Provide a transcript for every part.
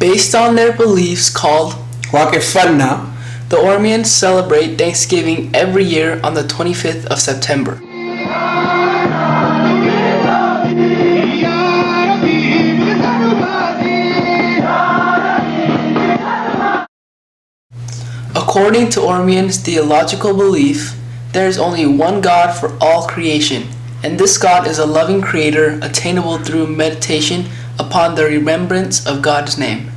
Based on their beliefs called Waqeffanna, the Oromians celebrate Thanksgiving every year on the 25th of September. According to Oromians' theological belief, there is only one God for all creation, and this God is a loving creator attainable through meditation upon the remembrance of God's name.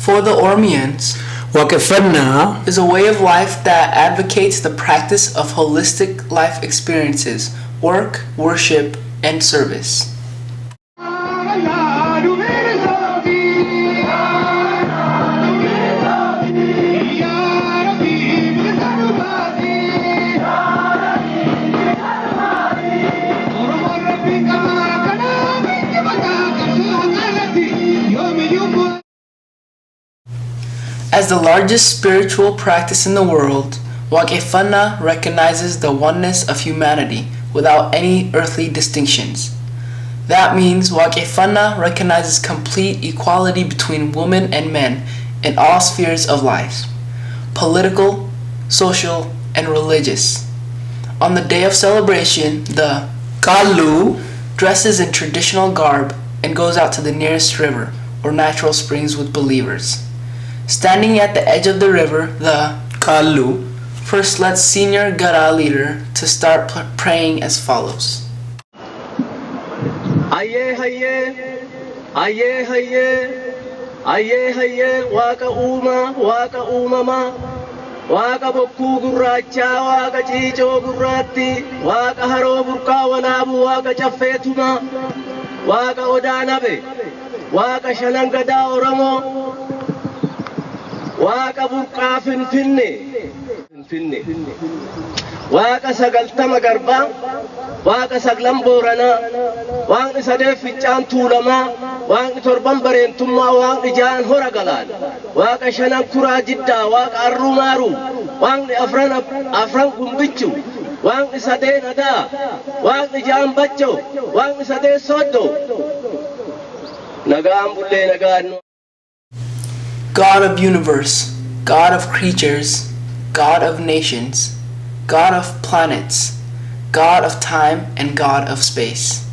For the Oromians, Waqeffanna is a way of life that advocates the practice of holistic life experiences, work, worship, and service. As the largest spiritual practice in the world, Waqeffanna recognizes the oneness of humanity without any earthly distinctions. That means Waqeffanna recognizes complete equality between women and men in all spheres of life, political, social, and religious. On the day of celebration, the Kalu dresses in traditional garb and goes out to the nearest river or natural springs with believers. Standing at the edge of the river, the Kalu first lets senior Gara leader to start praying as follows. Aye haye, aye haye, aye haye, waka umama, waka bokku gurracha, waka chicho gurratti, waka haro burka wanabu, waka chaffetuma, waka odanabe, waka shanangada Oromo, waka burka finfinne, waka sagaltama garba, waka saglam borana, waka sadef fichan tulama, waka torban barentumma, waka jaan horagalan, waka shanan kura jidda, waka arrumaru, waka afran gumbichu, waka sade nada, waka jaan bacho, waka sade sodo. Nagam bulle nagano. God of universe, God of creatures, God of nations, God of planets, God of time and God of space,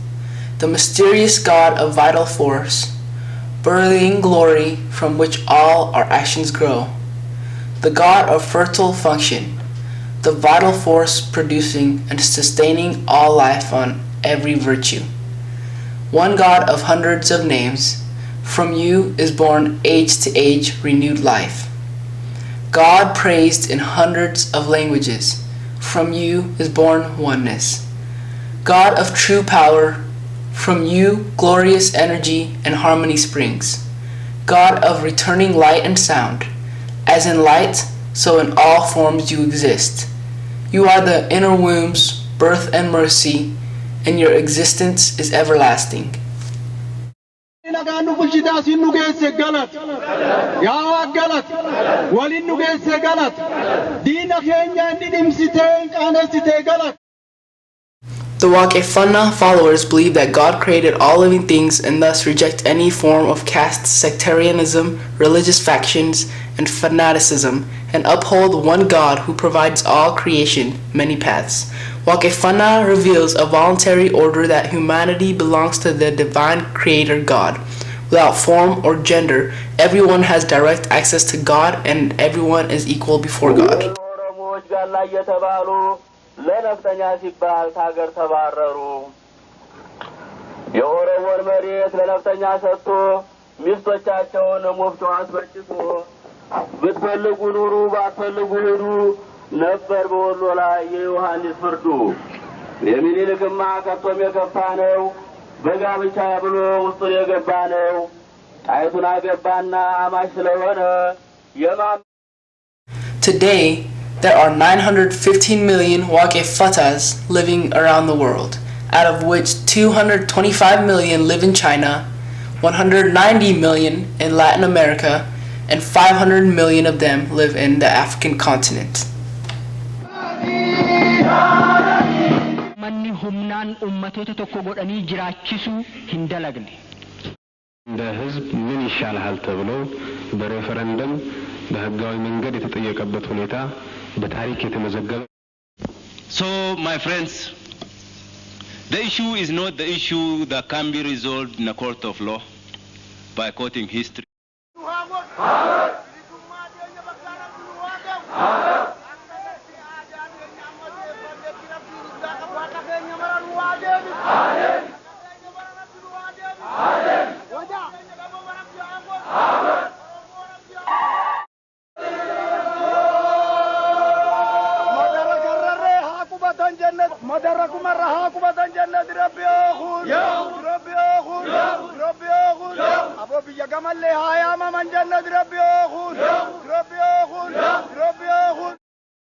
the mysterious God of vital force, birthing glory from which all our actions grow, the God of fertile function, the vital force producing and sustaining all life on every virtue. One God of hundreds of names, from you is born age to age renewed life. God praised in hundreds of languages, from you is born oneness. God of true power, from you glorious energy and harmony springs. God of returning light and sound, as in light, so in all forms you exist. You are the inner womb's birth and mercy, and your existence is everlasting. Nagaanu bulchidaas hin nugeesse galat yaa galat walin nugeesse galat diina keenya inni dhimsitee qaanessitee galat. The Waqeffanna followers believe that God created all living things and thus reject any form of caste sectarianism, religious factions, and fanaticism, and uphold one God who provides all creation many paths. Waqeffanna reveals a voluntary order that humanity belongs to the divine creator God. Without form or gender, everyone has direct access to God and everyone is equal before God. ነበር በወሎ ላይ የዮሐንስ ፍርዱ የሚኒልክማ ከቶም የከፋ ነው በጋብቻ ብሎ ውስጡን የገባ ነው ጣይቱን አገባና አማሽ ስለሆነ Today, there are 915 million Waqeffanas living around the world. out of which 225 million live in China, 190 million in Latin America, and 500 million of them live in the African continent. manni humnaan ummatoota tokko godhanii jiraachisuu hin dalagne. እንደ ህዝብ ምን ይሻላል ተብሎ በሬፈረንደም በህጋዊ መንገድ የተጠየቀበት ሁኔታ በታሪክ የተመዘገበ So my friends, the issue is not the issue that can be resolved in a court of law by quoting history. مدركم الرهاق بدن جنة ربي أخون ربي أخون ربي أخون أبو بيجا كمال لها يا من جنة ربي أخون ربي أخون ربي أخون